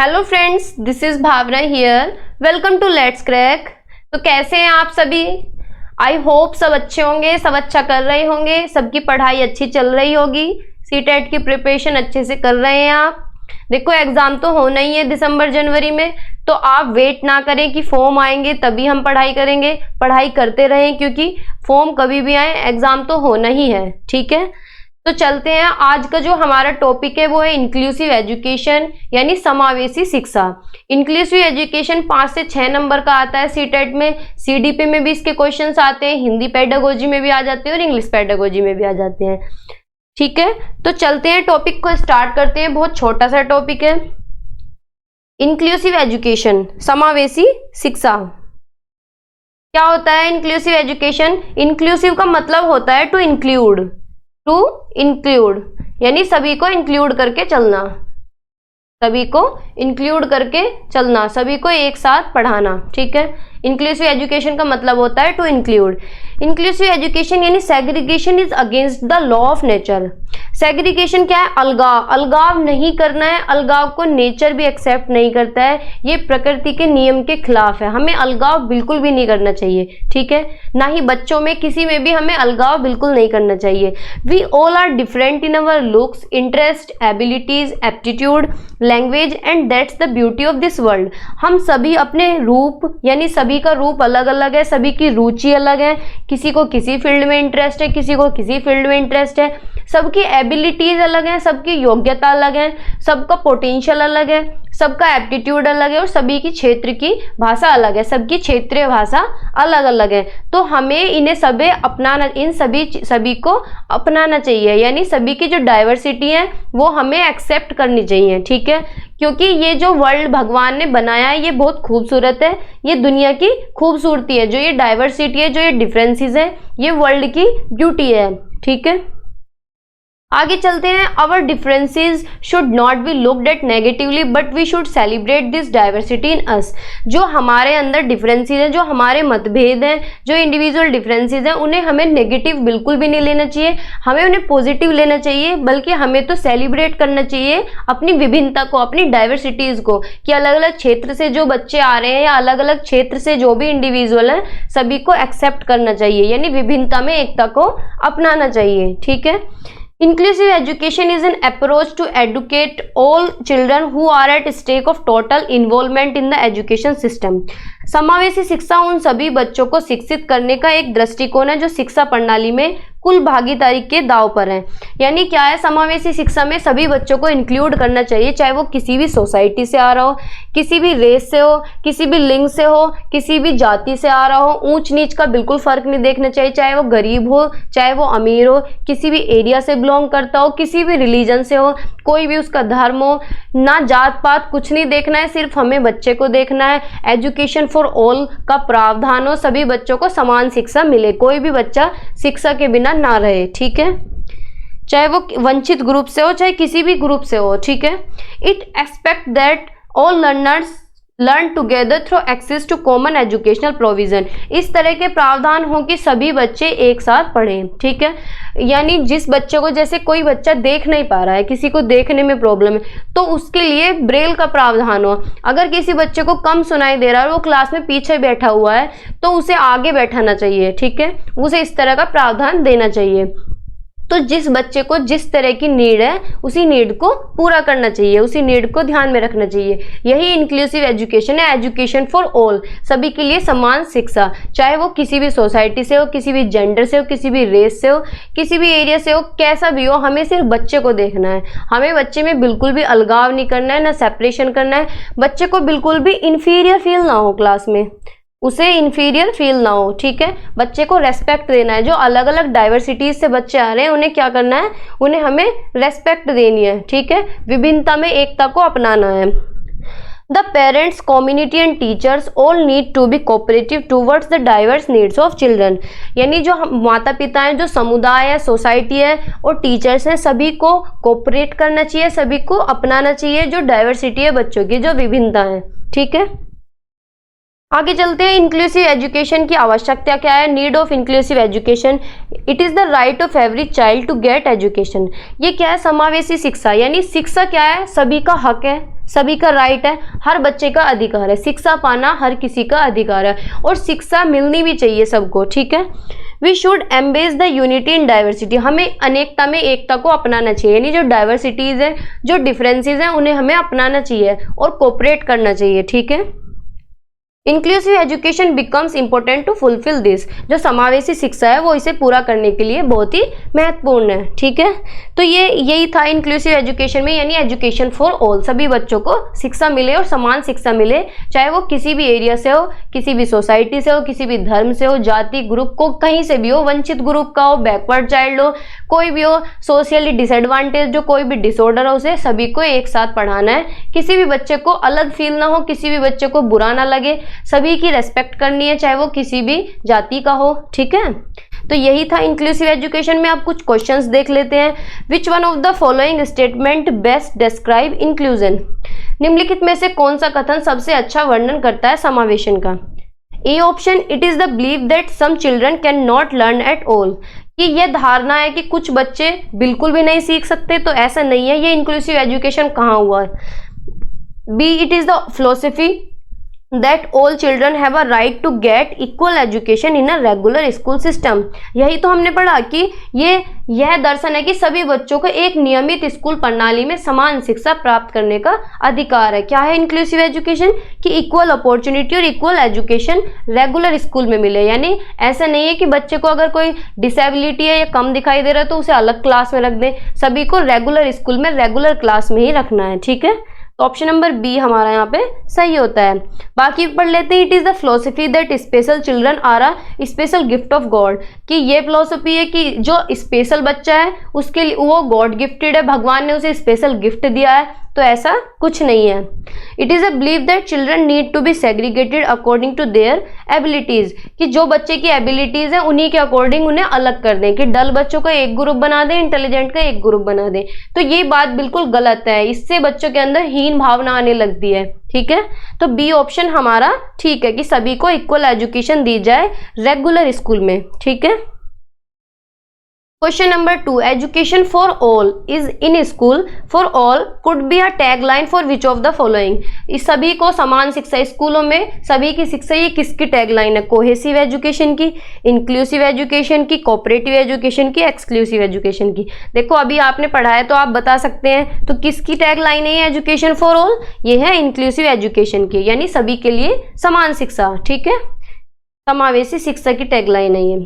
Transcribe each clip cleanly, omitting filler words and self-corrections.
Hello friends, this is Bhavana here. Welcome to let's crack. तो कैसे हैं आप सभी? आई होप सब अच्छे होंगे, सब अच्छा कर रहे होंगे, सबकी पढ़ाई अच्छी चल रही होगी, सीटेट की प्रिपरेशन अच्छे से कर रहे हैं आप। देखो, एग्जाम तो होना ही है दिसंबर जनवरी में, तो आप वेट ना करें कि फॉर्म आएंगे तभी हम पढ़ाई करेंगे। पढ़ाई करते रहें, क्योंकि फॉर्म कभी भी आए, एग्जाम तो होना ही है। ठीक है, तो चलते हैं। आज का जो हमारा टॉपिक है वो है इंक्लूसिव एजुकेशन, यानी समावेशी शिक्षा। इंक्लूसिव एजुकेशन 5 से 6 नंबर का आता है सीटेट में। सीडीपी में भी इसके क्वेश्चंस आते हैं, हिंदी पेडागोजी में भी आ जाते हैं और इंग्लिश पेडागोजी में भी आ जाते हैं। ठीक है, तो चलते हैं, टॉपिक को स्टार्ट करते हैं। बहुत छोटा सा टॉपिक है, इंक्लूसिव एजुकेशन, समावेशी शिक्षा। क्या होता है इंक्लूसिव एजुकेशन? इंक्लूसिव का मतलब होता है टू इंक्लूड, यानी सभी को इंक्लूड करके चलना, सभी को इंक्लूड करके चलना, सभी को एक साथ पढ़ाना। ठीक है, इंक्लूसिव एजुकेशन का मतलब होता है टू इंक्लूड। इंक्लूसिव एजुकेशन यानी segregation is against the law of nature. Segregation क्या है? अलगाव। अलगाव नहीं करना है, अलगाव को नेचर भी एक्सेप्ट नहीं करता है, ये प्रकृति के नियम के खिलाफ है। हमें अलगाव बिल्कुल भी नहीं करना चाहिए। ठीक है, ना ही बच्चों में, किसी में भी हमें अलगाव बिल्कुल नहीं करना चाहिए। We all are different in our looks, interest, abilities, aptitude, language, and that's the beauty of this world. हम सभी अपने रूप, यानी सभी का रूप अलग अलग है, सभी की रुचि अलग है, किसी को किसी फील्ड में इंटरेस्ट है, किसी को किसी फील्ड में इंटरेस्ट है, सबकी एबिलिटीज अलग है, सबकी योग्यता अलग है, सबका पोटेंशियल अलग है, सबका एप्टीट्यूड अलग है, और सभी की क्षेत्र की भाषा अलग है, सबकी क्षेत्रीय भाषा अलग अलग है। तो हमें इन्हें सभी अपनाना, इन सभी को अपनाना चाहिए, यानी सभी की जो डाइवर्सिटी है वो हमें एक्सेप्ट करनी चाहिए। ठीक है, क्योंकि ये जो वर्ल्ड भगवान ने बनाया है ये बहुत खूबसूरत है, ये दुनिया की खूबसूरती है। जो ये डाइवर्सिटी है, जो ये डिफरेंसेस है, ये वर्ल्ड की ब्यूटी है। ठीक है, आगे चलते हैं। Our differences should not be looked at negatively but we should celebrate this diversity in us. जो हमारे अंदर डिफरेंसेस हैं, जो हमारे मतभेद हैं, जो इंडिविजुअल डिफरेंसेस हैं, उन्हें हमें नेगेटिव बिल्कुल भी नहीं लेना चाहिए, हमें उन्हें पॉजिटिव लेना चाहिए। बल्कि हमें तो सेलिब्रेट करना चाहिए अपनी विभिन्नता को, अपनी डाइवर्सिटीज को, कि अलग अलग क्षेत्र से जो बच्चे आ रहे हैं या अलग अलग क्षेत्र से जो भी इंडिविजुअल है, सभी को एक्सेप्ट करना चाहिए, यानी विभिन्नता में एकता को अपनाना चाहिए। ठीक है, Inclusive education is an approach to educate all children who are at stake of total involvement in the education system. समावेशी शिक्षा उन सभी बच्चों को शिक्षित करने का एक दृष्टिकोण है जो शिक्षा प्रणाली में कुल भागीदारी के दांव पर है। यानी क्या है, समावेशी शिक्षा में सभी बच्चों को इंक्लूड करना चाहिए, चाहे वो किसी भी सोसाइटी से आ रहा हो, किसी भी रेस से हो, किसी भी लिंग से हो, किसी भी जाति से आ रहा हो। ऊंच नीच का बिल्कुल फर्क नहीं देखना चाहिए, चाहे वो गरीब हो, चाहे वो अमीर हो, किसी भी एरिया से बिलोंग करता हो, किसी भी रिलीजन से हो, कोई भी उसका धर्म हो, ना जात पात कुछ नहीं देखना है, सिर्फ हमें बच्चे को देखना है। एजुकेशन फॉर ऑल का प्रावधान हो, सभी बच्चों को समान शिक्षा मिले, कोई भी बच्चा शिक्षा के बिना ना रहे। ठीक है, चाहे वो वंचित ग्रुप से हो, चाहे किसी भी ग्रुप से हो। ठीक है, it expect that all learners learn together through access to common educational provision. इस तरह के प्रावधान हो कि सभी बच्चे एक साथ पढ़ें। ठीक है, यानी जिस बच्चे को, जैसे कोई बच्चा देख नहीं पा रहा है, किसी को देखने में प्रॉब्लम है, तो उसके लिए ब्रेल का प्रावधान हो। अगर किसी बच्चे को कम सुनाई दे रहा है और वो क्लास में पीछे बैठा हुआ है, तो उसे आगे बैठाना चाहिए। ठीक है, उसे इस तरह का प्रावधान देना चाहिए। तो जिस बच्चे को जिस तरह की नीड है, उसी नीड को पूरा करना चाहिए, उसी नीड को ध्यान में रखना चाहिए। यही इंक्लूसिव एजुकेशन है, एजुकेशन फॉर ऑल, सभी के लिए समान शिक्षा, चाहे वो किसी भी सोसाइटी से हो, किसी भी जेंडर से हो, किसी भी रेस से हो, किसी भी एरिया से हो, कैसा भी हो, हमें सिर्फ बच्चे को देखना है। हमें बच्चे में बिल्कुल भी अलगाव नहीं करना है, ना सेपरेशन करना है। बच्चे को बिल्कुल भी इंफीरियर फील ना हो, क्लास में उसे इंफीरियर फील ना हो। ठीक है, बच्चे को रेस्पेक्ट देना है। जो अलग अलग डाइवर्सिटीज से बच्चे आ रहे हैं, उन्हें क्या करना है, उन्हें हमें रेस्पेक्ट देनी है। ठीक है, विभिन्नता में एकता को अपनाना है। The parents, community and teachers all need to be cooperative towards the diverse needs of children. यानी जो माता पिता हैं, जो समुदाय है, सोसाइटी है और टीचर्स हैं, सभी को कोऑपरेट करना चाहिए, सभी को अपनाना चाहिए जो डाइवर्सिटी है बच्चों की, जो विभिन्नता है। ठीक है, आगे चलते हैं, इंक्लूसिव एजुकेशन की आवश्यकता क्या है। Need of inclusive education, it is the right of every child to get education. ये क्या है, समावेशी शिक्षा, यानी शिक्षा क्या है, सभी का हक है, सभी का राइट है, हर बच्चे का अधिकार है, शिक्षा पाना हर किसी का अधिकार है और शिक्षा मिलनी भी चाहिए सबको, ठीक है। We should embrace the unity in diversity, हमें अनेकता में एकता को अपनाना चाहिए, यानी जो डाइवर्सिटीज़ है, जो डिफरेंसेस हैं, उन्हें हमें अपनाना चाहिए और कोऑपरेट करना चाहिए, ठीक है। Inclusive education becomes important to fulfil this, जो समावेशी शिक्षा है वो इसे पूरा करने के लिए बहुत ही महत्वपूर्ण है, ठीक है। तो ये यही था इंक्लूसिव एजुकेशन में, यानी एजुकेशन फॉर ऑल, सभी बच्चों को शिक्षा मिले और समान शिक्षा मिले, चाहे वो किसी भी एरिया से हो, किसी भी सोसाइटी से हो, किसी भी धर्म से हो, जाति ग्रुप को कहीं से भी हो, वंचित ग्रुप का हो, बैकवर्ड चाइल्ड हो, कोई भी हो, सोशली डिसएडवांटेज जो कोई भी डिसऑर्डर हो, उसे सभी को एक साथ पढ़ाना है। किसी भी बच्चे को अलग फील ना हो, किसी भी बच्चे को बुरा ना लगे, सभी की रेस्पेक्ट करनी है, चाहे वो किसी भी जाति का हो, ठीक है। तो यही था इंक्लूसिव एजुकेशन में। आप कुछ क्वेश्चंस देख लेते हैं। Which one of the following statement best describe inclusion, निम्नलिखित में से कौन सा कथन सबसे अच्छा वर्णन करता है समावेशन का। A option, it is the believe that some children can not learn at all, कि यह धारणा है कि कुछ बच्चे बिल्कुल भी नहीं सीख सकते, तो ऐसा नहीं है, ये इंक्लूसिव एजुकेशन कहाँ हुआ है। B, it is the philosophy that all children have a right to get equal education in a regular school system, यही तो हमने पढ़ा कि यह दर्शन है कि सभी बच्चों को एक नियमित स्कूल प्रणाली में समान शिक्षा प्राप्त करने का अधिकार है। क्या है इंक्लूसिव एजुकेशन, कि इक्वल अपॉर्चुनिटी और इक्वल एजुकेशन रेगुलर स्कूल में मिले, यानी ऐसा नहीं है कि बच्चे को अगर कोई डिसेबिलिटी है या कम दिखाई दे रहा है तो उसे अलग क्लास में रख दें, सभी को रेगुलर स्कूल में रेगुलर क्लास में ही रखना है, ठीक है। तो ऑप्शन नंबर बी हमारा यहाँ पे सही होता है। बाकी पढ़ लेते हैं। It is the philosophy that special children are a special gift of God, कि ये फिलोसफी है कि जो स्पेशल बच्चा है उसके लिए वो गॉड गिफ्टेड है, भगवान ने उसे स्पेशल गिफ्ट दिया है, तो ऐसा कुछ नहीं है। It is a believe that children need to be segregated according to their abilities, कि जो बच्चे की एबिलिटीज़ हैं उन्हीं के अकॉर्डिंग उन्हें अलग कर दें, कि डल बच्चों का एक ग्रुप बना दें, इंटेलिजेंट का एक ग्रुप बना दें, तो ये बात बिल्कुल गलत है, इससे बच्चों के अंदर हीन भावना आने लगती है, ठीक है। तो बी ऑप्शन हमारा ठीक है कि सभी को इक्वल एजुकेशन दी जाए रेगुलर स्कूल में, ठीक है। Question number 2, education for all is in school for all could be a tagline for which of the following, इस सभी को समान शिक्षा, स्कूलों में सभी की शिक्षा, ये किसकी टैगलाइन है, कोहेसिव एजुकेशन की, इंक्लूसिव एजुकेशन की, कोऑपरेटिव एजुकेशन की, एक्सक्लूसिव एजुकेशन की। देखो अभी आपने पढ़ा है तो आप बता सकते हैं, तो किसकी टैगलाइन है एजुकेशन फॉर ऑल, ये है इंक्लूसिव एजुकेशन की, यानी सभी के लिए समान शिक्षा, ठीक है, समावेशी शिक्षा की टैगलाइन है ये।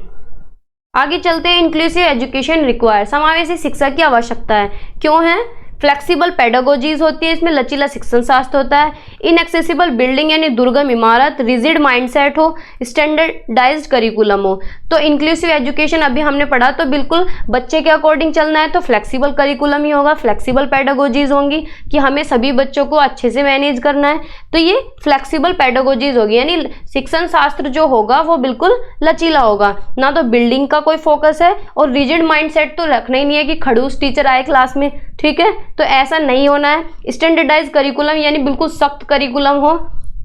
आगे चलते हैं। इंक्लूसिव एजुकेशन रिक्वायर, समावेशी शिक्षा की आवश्यकता है, क्यों है, फ्लेक्सिबल पेडागोजीज होती है, इसमें लचीला शिक्षण शास्त्र होता है, इनएक्सेसिबल बिल्डिंग यानी दुर्गम इमारत, रिजिड माइंडसेट हो, स्टैंडर्डाइज्ड करिकुलम हो। तो इंक्लूसिव एजुकेशन अभी हमने पढ़ा, तो बिल्कुल बच्चे के अकॉर्डिंग चलना है, तो फ्लेक्सिबल करिकुलम ही होगा, फ्लेक्सिबल पेडागोजीज होंगी कि हमें सभी बच्चों को अच्छे से मैनेज करना है, तो ये फ्लेक्सिबल पेडागोजीज होगी, यानी शिक्षण शास्त्र जो होगा वो बिल्कुल लचीला होगा, ना तो बिल्डिंग का कोई फोकस है, और रिजिड माइंडसेट तो रखना ही नहीं है कि खड़ूस टीचर आए क्लास में, ठीक है, तो ऐसा नहीं होना है। स्टैंडर्डाइज करिकुलम यानी बिल्कुल सख्त करिकुलम हो,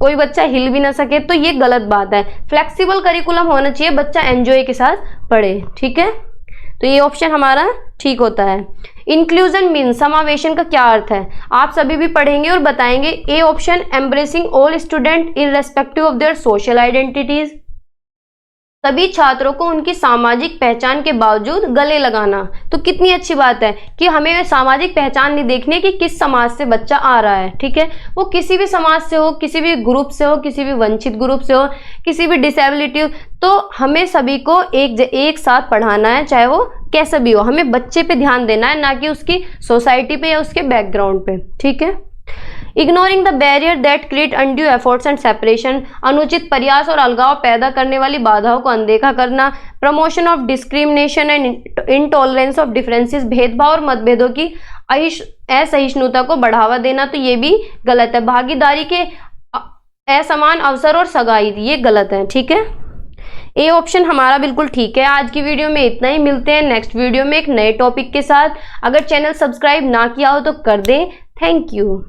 कोई बच्चा हिल भी ना सके, तो ये गलत बात है। फ्लेक्सिबल करिकुलम होना चाहिए, बच्चा एंजॉय के साथ पढ़े, ठीक है, तो ये ऑप्शन हमारा ठीक होता है। इंक्लूजन मीन, समावेशन का क्या अर्थ है, आप सभी भी पढ़ेंगे और बताएंगे। A option, embracing all student irrespective of their social identities, सभी छात्रों को उनकी सामाजिक पहचान के बावजूद गले लगाना। तो कितनी अच्छी बात है कि हमें सामाजिक पहचान नहीं देखनी है कि किस समाज से बच्चा आ रहा है, ठीक है, वो किसी भी समाज से हो, किसी भी ग्रुप से हो, किसी भी वंचित ग्रुप से हो, किसी भी डिसेबिलिटी हो, तो हमें सभी को एक साथ पढ़ाना है, चाहे वो कैसा भी हो, हमें बच्चे पे ध्यान देना है, ना कि उसकी सोसाइटी पे या उसके बैकग्राउंड पे, ठीक है। Ignoring the barrier that create undue efforts and separation, अनुचित प्रयास और अलगाव पैदा करने वाली बाधाओं को अनदेखा करना। Promotion of discrimination and intolerance of differences, भेदभाव और मतभेदों की असहिष्णुता को बढ़ावा देना, तो ये भी गलत है। भागीदारी के असमान अवसर और सगाई, ये गलत है, ठीक है। ए ऑप्शन हमारा बिल्कुल ठीक है। आज की वीडियो में इतना ही, मिलते हैं नेक्स्ट वीडियो में एक नए टॉपिक के साथ। अगर चैनल सब्सक्राइब ना किया हो तो कर दें। Thank you.